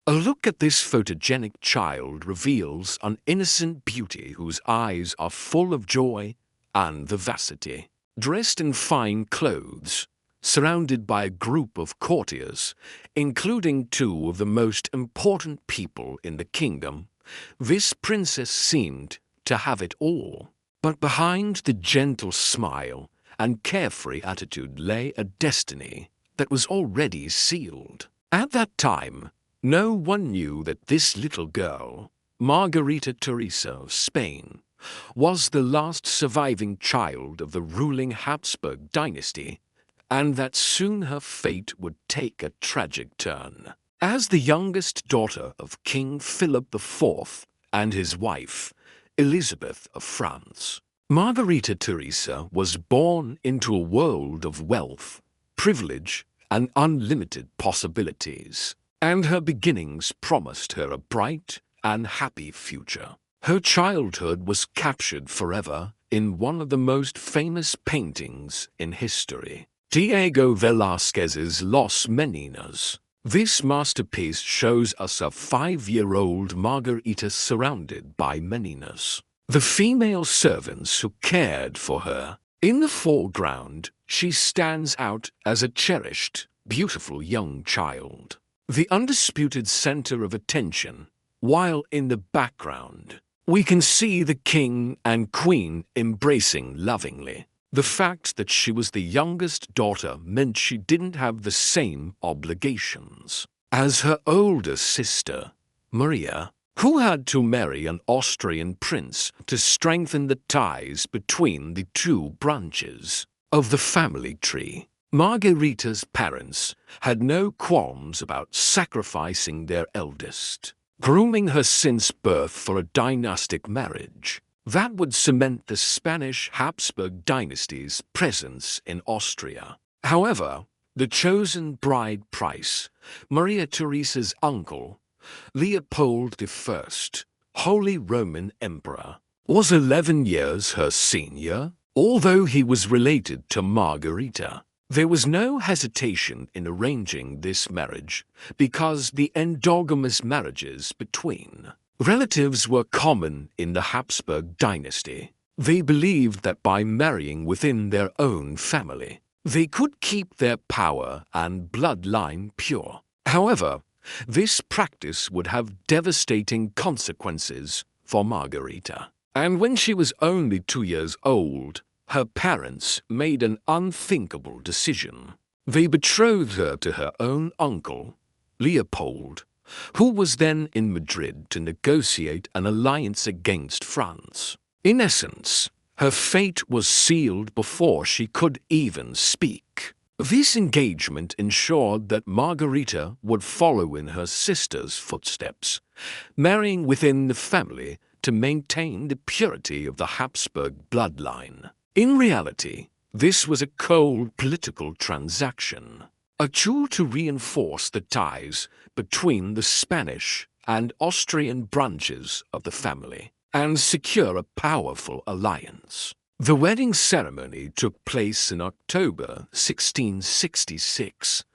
A look at this photogenic child reveals an innocent beauty whose eyes are full of joy and vivacity. Dressed in fine clothes, surrounded by a group of courtiers, including two of the most important people in the kingdom, this princess seemed to have it all. But behind the gentle smile and carefree attitude lay a destiny that was already sealed. At that time, no one knew that this little girl, Margarita Teresa of Spain, was the last surviving child of the ruling Habsburg dynasty, and that soon her fate would take a tragic turn. As the youngest daughter of King Philip IV and his wife, Elizabeth of France, Margarita Teresa was born into a world of wealth, privilege, and unlimited possibilities, and her beginnings promised her a bright and happy future. Her childhood was captured forever in one of the most famous paintings in history, Diego Velázquez's Los Meninos. This masterpiece shows us a 5-year-old Margarita surrounded by meninas, the female servants who cared for her. In the foreground, she stands out as a cherished, beautiful young child, the undisputed center of attention, while in the background, we can see the king and queen embracing lovingly. The fact that she was the youngest daughter meant she didn't have the same obligations as her older sister, Maria, who had to marry an Austrian prince to strengthen the ties between the two branches of the family tree. Margarita's parents had no qualms about sacrificing their eldest, grooming her since birth for a dynastic marriage that would cement the Spanish Habsburg dynasty's presence in Austria. However, the chosen bride price, Maria Theresa's uncle, Leopold I, Holy Roman Emperor, was 11 years her senior. Although he was related to Margarita, there was no hesitation in arranging this marriage because the endogamous marriages between relatives were common in the Habsburg dynasty. They believed that by marrying within their own family, they could keep their power and bloodline pure. However, this practice would have devastating consequences for Margarita. And when she was only 2 years old, her parents made an unthinkable decision. They betrothed her to her own uncle, Leopold, who was then in Madrid to negotiate an alliance against France. In essence, her fate was sealed before she could even speak. This engagement ensured that Margarita would follow in her sister's footsteps, marrying within the family to maintain the purity of the Habsburg bloodline. In reality, this was a cold political transaction, a tool to reinforce the ties between the Spanish and Austrian branches of the family and secure a powerful alliance. The wedding ceremony took place in October 1666,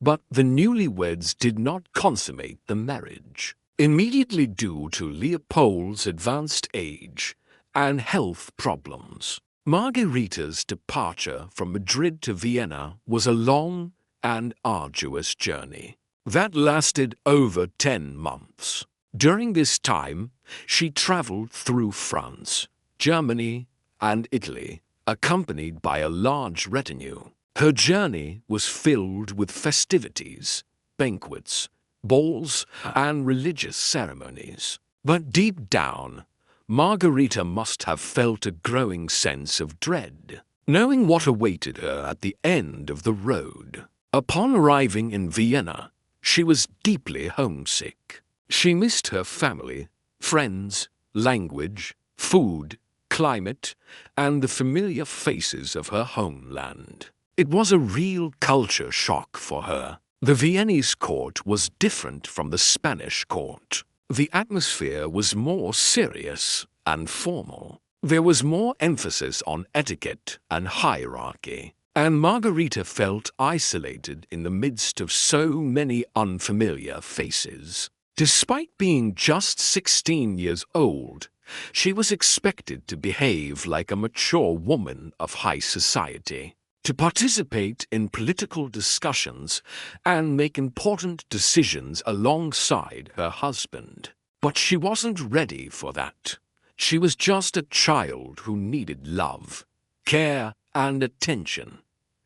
but the newlyweds did not consummate the marriage, immediately due to Leopold's advanced age and health problems. Margarita's departure from Madrid to Vienna was a long and arduous journey that lasted over 10 months. During this time, she traveled through France, Germany, and Italy, accompanied by a large retinue. Her journey was filled with festivities, banquets, balls, and religious ceremonies. But deep down, Margarita must have felt a growing sense of dread, knowing what awaited her at the end of the road. Upon arriving in Vienna, she was deeply homesick. She missed her family, friends, language, food, climate, and the familiar faces of her homeland. It was a real culture shock for her. The Viennese court was different from the Spanish court. The atmosphere was more serious and formal. There was more emphasis on etiquette and hierarchy, and Margarita felt isolated in the midst of so many unfamiliar faces. Despite being just 16 years old, she was expected to behave like a mature woman of high society, to participate in political discussions and make important decisions alongside her husband. But she wasn't ready for that. She was just a child who needed love, care, and attention.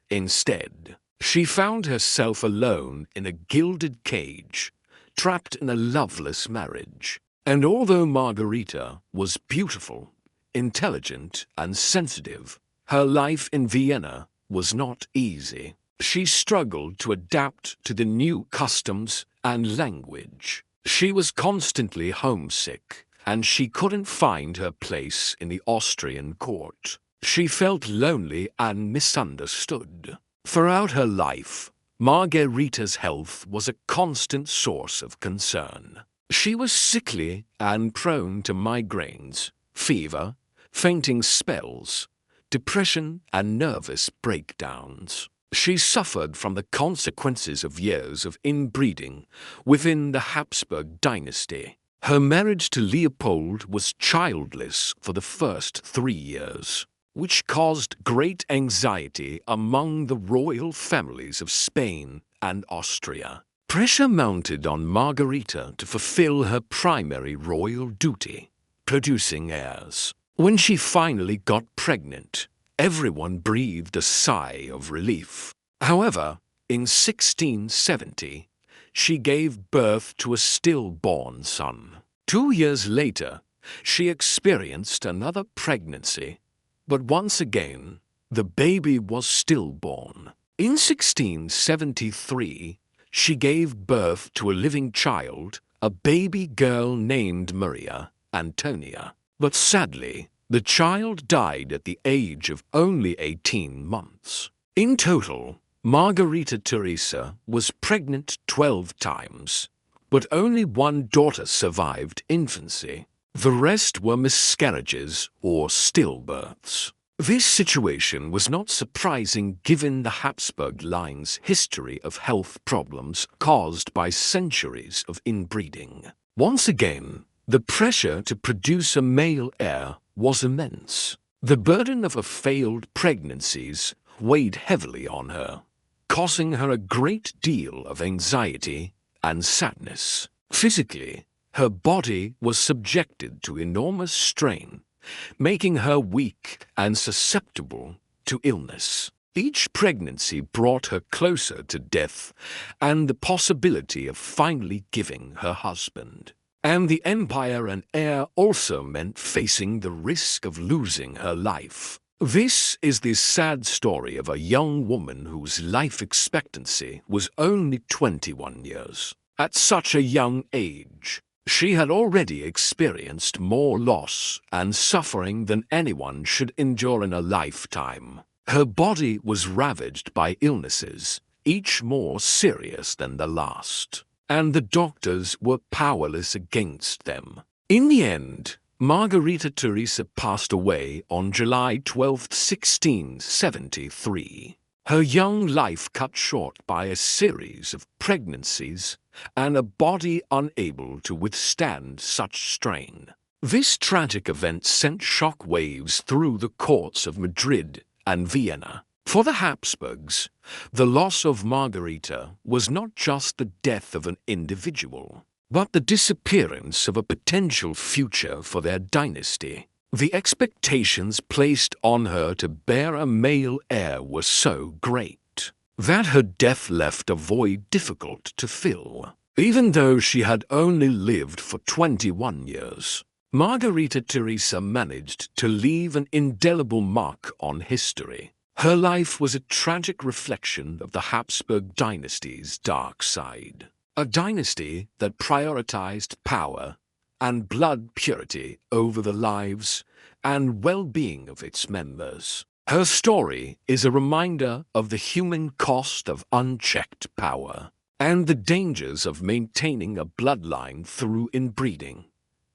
Instead, she found herself alone in a gilded cage, trapped in a loveless marriage. And although Margarita was beautiful, intelligent, and sensitive, her life in Vienna was not easy. She struggled to adapt to the new customs and language. She was constantly homesick, and she couldn't find her place in the Austrian court. She felt lonely and misunderstood. Throughout her life, Margarita's health was a constant source of concern. She was sickly and prone to migraines, fever, fainting spells, depression, and nervous breakdowns. She suffered from the consequences of years of inbreeding within the Habsburg dynasty. Her marriage to Leopold was childless for the first 3 years, which caused great anxiety among the royal families of Spain and Austria. Pressure mounted on Margarita to fulfill her primary royal duty, producing heirs. When she finally got pregnant, everyone breathed a sigh of relief. However, in 1670, she gave birth to a stillborn son. 2 years later, she experienced another pregnancy, but once again, the baby was stillborn. In 1673, she gave birth to a living child, a baby girl named Maria Antonia. But sadly, the child died at the age of only 18 months. In total, Margarita Teresa was pregnant 12 times, but only one daughter survived infancy. The rest were miscarriages or stillbirths. This situation was not surprising given the Habsburg line's history of health problems caused by centuries of inbreeding. Once again, the pressure to produce a male heir was immense. The burden of her failed pregnancies weighed heavily on her, causing her a great deal of anxiety and sadness. Physically, her body was subjected to enormous strain, making her weak and susceptible to illness. Each pregnancy brought her closer to death and the possibility of finally giving her husband. And the empire and heir also meant facing the risk of losing her life. This is the sad story of a young woman whose life expectancy was only 21 years. At such a young age, she had already experienced more loss and suffering than anyone should endure in a lifetime. Her body was ravaged by illnesses, each more serious than the last, and the doctors were powerless against them. In the end, Margarita Teresa passed away on July 12, 1673. Her young life cut short by a series of pregnancies and a body unable to withstand such strain. This tragic event sent shock waves through the courts of Madrid and Vienna. For the Habsburgs, the loss of Margarita was not just the death of an individual, but the disappearance of a potential future for their dynasty. The expectations placed on her to bear a male heir were so great that her death left a void difficult to fill. Even though she had only lived for 21 years, Margarita Teresa managed to leave an indelible mark on history. Her life was a tragic reflection of the Habsburg dynasty's dark side, a dynasty that prioritized power and blood purity over the lives and well-being of its members. Her story is a reminder of the human cost of unchecked power and the dangers of maintaining a bloodline through inbreeding.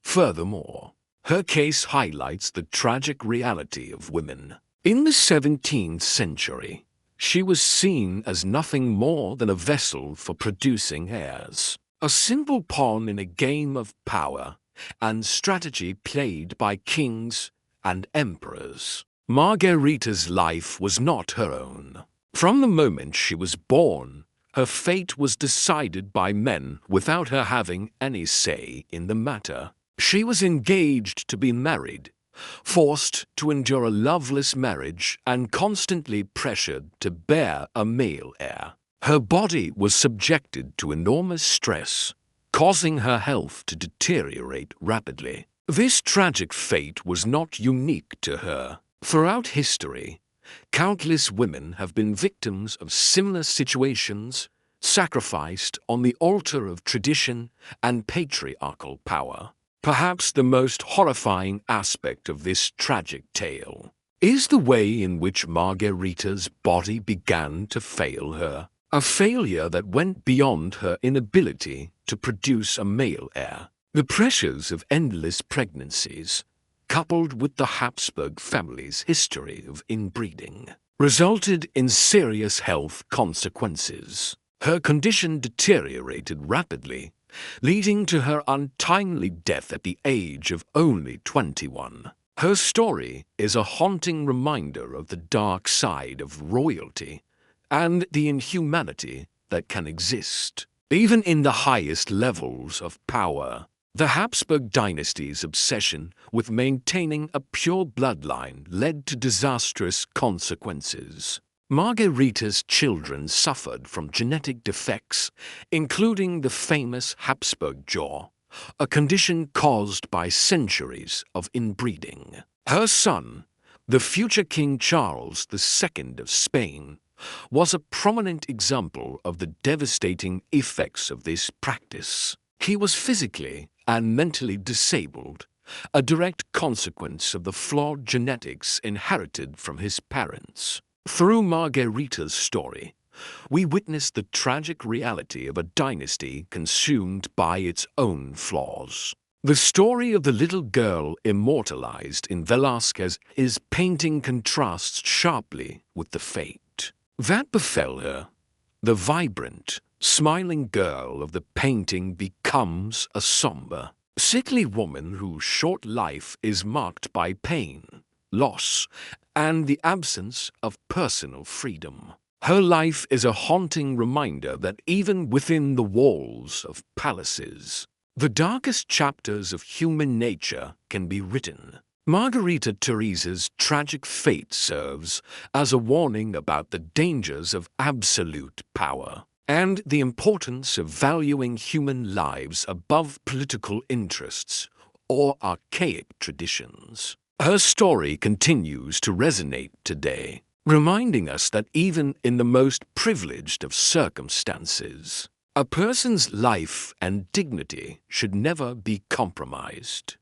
Furthermore, her case highlights the tragic reality of women. In the 17th century, she was seen as nothing more than a vessel for producing heirs, a simple pawn in a game of power and strategy played by kings and emperors. Margarita's life was not her own. From the moment she was born, her fate was decided by men without her having any say in the matter. She was engaged to be married, forced to endure a loveless marriage, and constantly pressured to bear a male heir. Her body was subjected to enormous stress, causing her health to deteriorate rapidly. This tragic fate was not unique to her. Throughout history, countless women have been victims of similar situations, sacrificed on the altar of tradition and patriarchal power. Perhaps the most horrifying aspect of this tragic tale is the way in which Margarita's body began to fail her, a failure that went beyond her inability to produce a male heir. The pressures of endless pregnancies, coupled with the Habsburg family's history of inbreeding, resulted in serious health consequences. Her condition deteriorated rapidly, leading to her untimely death at the age of only 21. Her story is a haunting reminder of the dark side of royalty and the inhumanity that can exist, even in the highest levels of power. The Habsburg dynasty's obsession with maintaining a pure bloodline led to disastrous consequences. Margarita's children suffered from genetic defects, including the famous Habsburg jaw, a condition caused by centuries of inbreeding. Her son, the future King Charles II of Spain, was a prominent example of the devastating effects of this practice. He was physically and mentally disabled, a direct consequence of the flawed genetics inherited from his parents. Through Margarita's story, we witness the tragic reality of a dynasty consumed by its own flaws. The story of the little girl immortalized in Velázquez's painting contrasts sharply with the fate that befell her. The vibrant, smiling girl of the painting becomes a somber, sickly woman whose short life is marked by pain, loss, and the absence of personal freedom. Her life is a haunting reminder that even within the walls of palaces, the darkest chapters of human nature can be written. Margarita Teresa's tragic fate serves as a warning about the dangers of absolute power and the importance of valuing human lives above political interests or archaic traditions. Her story continues to resonate today, reminding us that even in the most privileged of circumstances, a person's life and dignity should never be compromised.